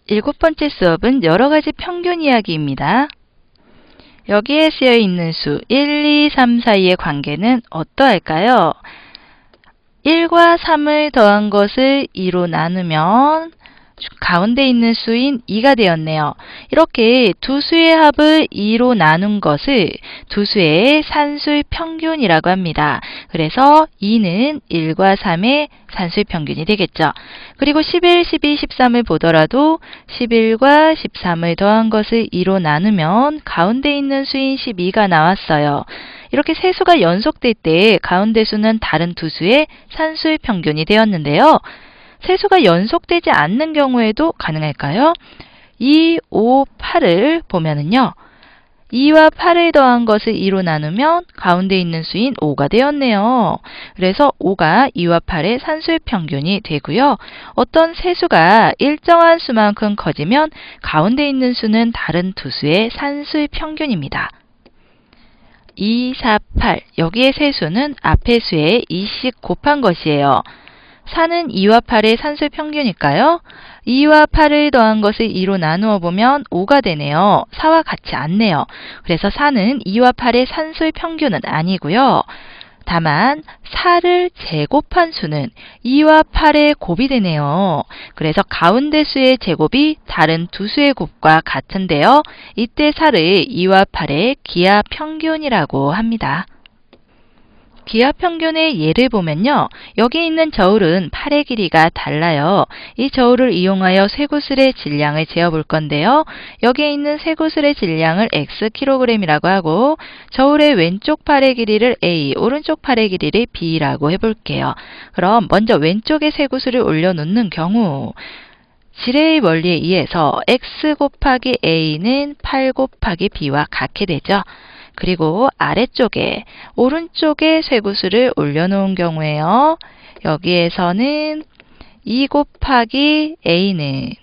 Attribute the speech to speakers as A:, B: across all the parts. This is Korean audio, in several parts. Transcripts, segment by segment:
A: 7번째 수업은 여러가지 평균 이야기입니다. 여기에 쓰여 있는 수 1, 2, 3 사이의 관계는 어떠할까요? 1과 3을 더한 것을 2로 나누면 가운데 있는 수인 2가 되었네요. 이렇게 두 수의 합을 2로 나눈 것을 두 수의 산수의 평균이라고 합니다. 그래서 2는 1과 3의 산수의 평균이 되겠죠. 그리고 11, 12, 13을 보더라도 11과 13을 더한 것을 2로 나누면 가운데 있는 수인 12가 나왔어요. 이렇게 세 수가 연속될 때 가운데 수는 다른 두 수의 산수의 평균이 되었는데요. 세 수가 연속되지 않는 경우에도 가능할까요? 2, 5, 8을 보면은요. 2와 8을 더한 것을 2로 나누면 가운데 있는 수인 5가 되었네요. 그래서 5가 2와 8의 산수의 평균이 되고요. 어떤 세 수가 일정한 수만큼 커지면 가운데 있는 수는 다른 두 수의 산수의 평균입니다. 2, 4, 8 여기의 세 수는 앞의 수에 2씩 곱한 것이에요. 4는 2와 8의 산수의 평균일까요? 2와 8을 더한 것을 2로 나누어 보면 5가 되네요. 4와 같지 않네요. 그래서 4는 2와 8의 산수의 평균은 아니고요. 다만 4를 제곱한 수는 2와 8의 곱이 되네요. 그래서 가운데 수의 제곱이 다른 두 수의 곱과 같은데요. 이때 4를 2와 8의 기하 평균이라고 합니다. 기하 평균의 예를 보면요. 여기 있는 저울은 팔의 길이가 달라요. 이 저울을 이용하여 쇠구슬의 질량을 재어볼 건데요. 여기에 있는 쇠구슬의 질량을 Xkg이라고 하고 저울의 왼쪽 팔의 길이를 A, 오른쪽 팔의 길이를 B라고 해볼게요. 그럼 먼저 왼쪽에 쇠구슬을 올려놓는 경우 지뢰의 원리에 의해서 X 곱하기 A는 8 곱하기 B와 같게 되죠. 그리고 아래쪽에 오른쪽에 쇠구슬을 올려놓은 경우에요. 여기에서는 2 곱하기 A는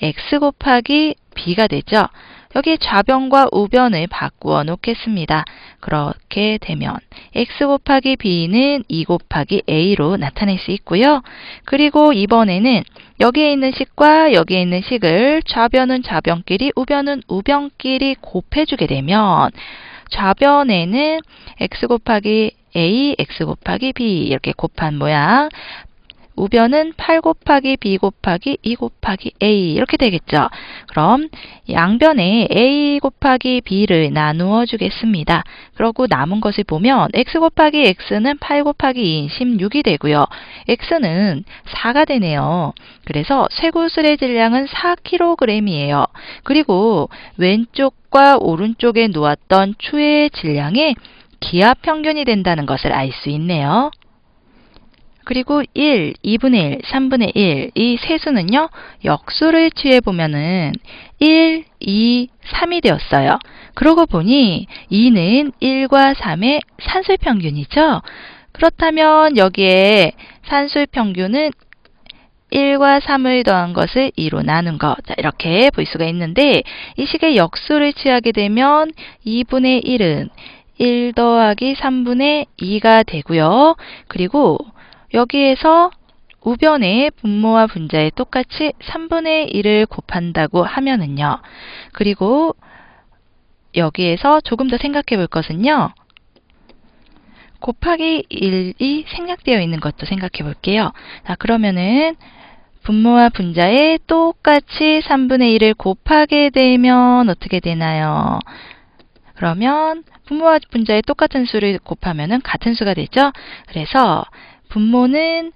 A: X 곱하기 B가 되죠. 여기 좌변과 우변을 바꾸어 놓겠습니다. 그렇게 되면 X 곱하기 B는 2 곱하기 A로 나타낼 수 있고요. 그리고 이번에는 여기에 있는 식과 여기에 있는 식을 좌변은 좌변끼리 우변은 우변끼리 곱해주게 되면 좌변에는 X 곱하기 A, X 곱하기 B 이렇게 곱한 모양, 우변은 8 곱하기 B 곱하기 2 곱하기 A 이렇게 되겠죠. 그럼 양변에 A 곱하기 B를 나누어 주겠습니다. 그러고 남은 것을 보면 X 곱하기 X는 8 곱하기 2인 16이 되고요. X는 4가 되네요. 그래서 쇠구슬의 질량은 4kg이에요. 그리고 왼쪽과 오른쪽에 놓았던 추의 질량의 기하 평균이 된다는 것을 알 수 있네요. 그리고 1, 2분의 1, 3분의 1, 이 세 수는요, 역수를 취해보면은 1, 2, 3이 되었어요. 그러고 보니 2는 1과 3의 산술 평균이죠. 그렇다면 여기에 산술 평균은 1과 3을 더한 것을 2로 나눈 것. 자, 이렇게 볼 수가 있는데, 이 식의 역수를 취하게 되면 2분의 1은 1 더하기 3분의 2가 되고요. 그리고 여기에서 우변에 분모와 분자에 똑같이 3분의 1을 곱한다고 하면은요. 그리고 여기에서 조금 더 생각해 볼 것은요. 곱하기 1이 생략되어 있는 것도 생각해 볼게요. 자, 그러면은 분모와 분자에 똑같이 3분의 1을 곱하게 되면 어떻게 되나요? 그러면 분모와 분자에 똑같은 수를 곱하면은 같은 수가 되죠? 그래서 분모는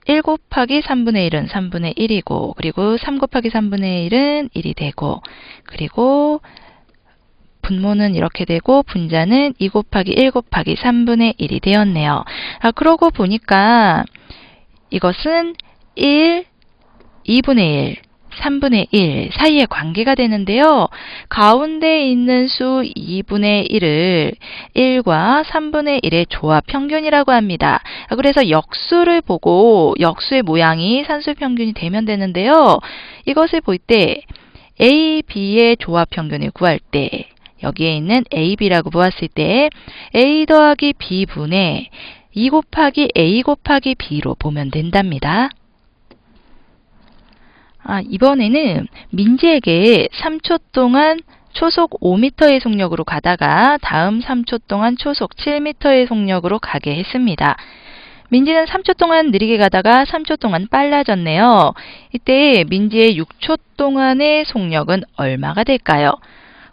A: 1 곱하기 3분의 1은 3분의 1이고, 그리고 3 곱하기 3분의 1은 1이 되고, 그리고 분모는 이렇게 되고, 분자는 2 곱하기 1 곱하기 3분의 1이 되었네요. 그러고 보니까 이것은 1, 2분의 1, 3분의 1 사이의 관계가 되는데요. 가운데 있는 수 2분의 1을 1과 3분의 1의 조합 평균이라고 합니다. 그래서 역수를 보고 역수의 모양이 산수 평균이 되면 되는데요. 이것을 볼 때 A, B의 조합 평균을 구할 때 여기에 있는 A, B라고 보았을 때 A 더하기 B분의 2 곱하기 A 곱하기 B로 보면 된답니다. 이번에는 민지에게 3초 동안 초속 5m의 속력으로 가다가 다음 3초 동안 초속 7m의 속력으로 가게 했습니다. 민지는 3초 동안 느리게 가다가 3초 동안 빨라졌네요. 이때 민지의 6초 동안의 속력은 얼마가 될까요?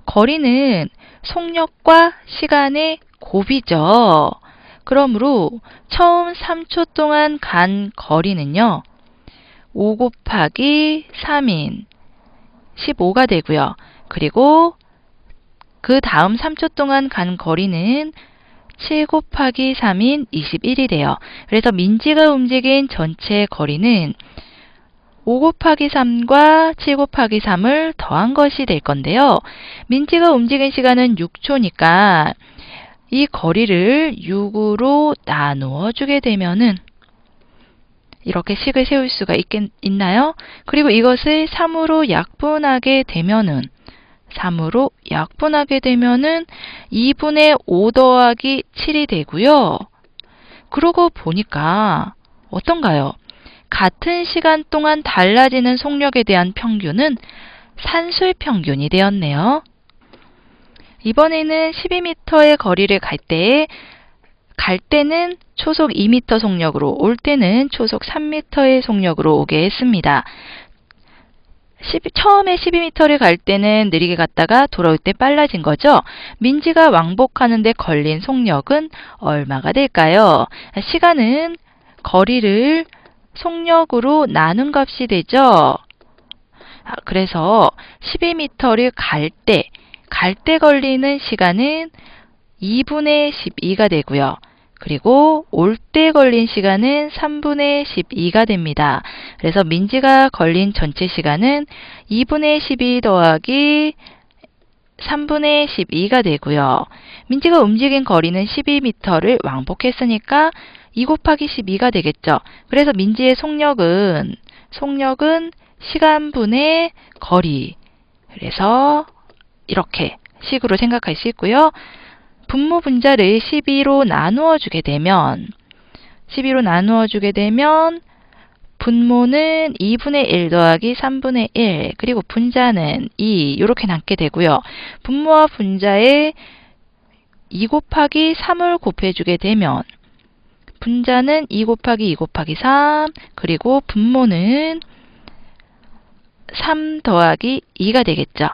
A: 거리는 속력과 시간의 곱이죠. 그러므로 처음 3초 동안 간 거리는요. 5 곱하기 3인 15가 되고요. 그리고 그 다음 3초 동안 간 거리는 7 곱하기 3인 21이 돼요. 그래서 민지가 움직인 전체 거리는 5 곱하기 3과 7 곱하기 3을 더한 것이 될 건데요. 민지가 움직인 시간은 6초니까 이 거리를 6으로 나누어 주게 되면은 이렇게 식을 세울 수가 있나요? 그리고 이것을 3으로 약분하게 되면은 2분의 5 더하기 7이 되고요. 그러고 보니까 어떤가요? 같은 시간 동안 달라지는 속력에 대한 평균은 산술 평균이 되었네요. 이번에는 12m의 거리를 갈 때는 초속 2m 속력으로, 올 때는 초속 3m의 속력으로 오게 했습니다. 처음에 12m를 갈 때는 느리게 갔다가 돌아올 때 빨라진 거죠. 민지가 왕복하는 데 걸린 속력은 얼마가 될까요? 시간은 거리를 속력으로 나눈 값이 되죠. 그래서 12m를 갈 때 걸리는 시간은 2분의 12가 되고요. 그리고 올 때 걸린 시간은 3분의 12가 됩니다. 그래서 민지가 걸린 전체 시간은 2분의 12 더하기 3분의 12가 되고요. 민지가 움직인 거리는 12m를 왕복했으니까 2 곱하기 12가 되겠죠. 그래서 민지의 속력은 시간분의 거리. 그래서 이렇게 식으로 생각할 수 있고요. 분모 분자를 12로 나누어 주게 되면 분모는 2분의 1 더하기 3분의 1 그리고 분자는 2 이렇게 남게 되고요. 분모와 분자에 2 곱하기 3을 곱해주게 되면 분자는 2 곱하기 2 곱하기 3 그리고 분모는 3 더하기 2가 되겠죠.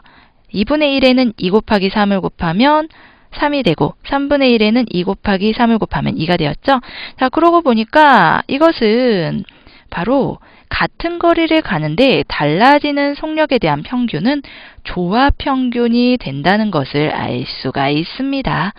A: 2분의 1에는 2 곱하기 3을 곱하면 3이 되고 3분의 1에는 2 곱하기 3을 곱하면 2가 되었죠. 자, 그러고 보니까 이것은 바로 같은 거리를 가는데 달라지는 속력에 대한 평균은 조합 평균이 된다는 것을 알 수가 있습니다.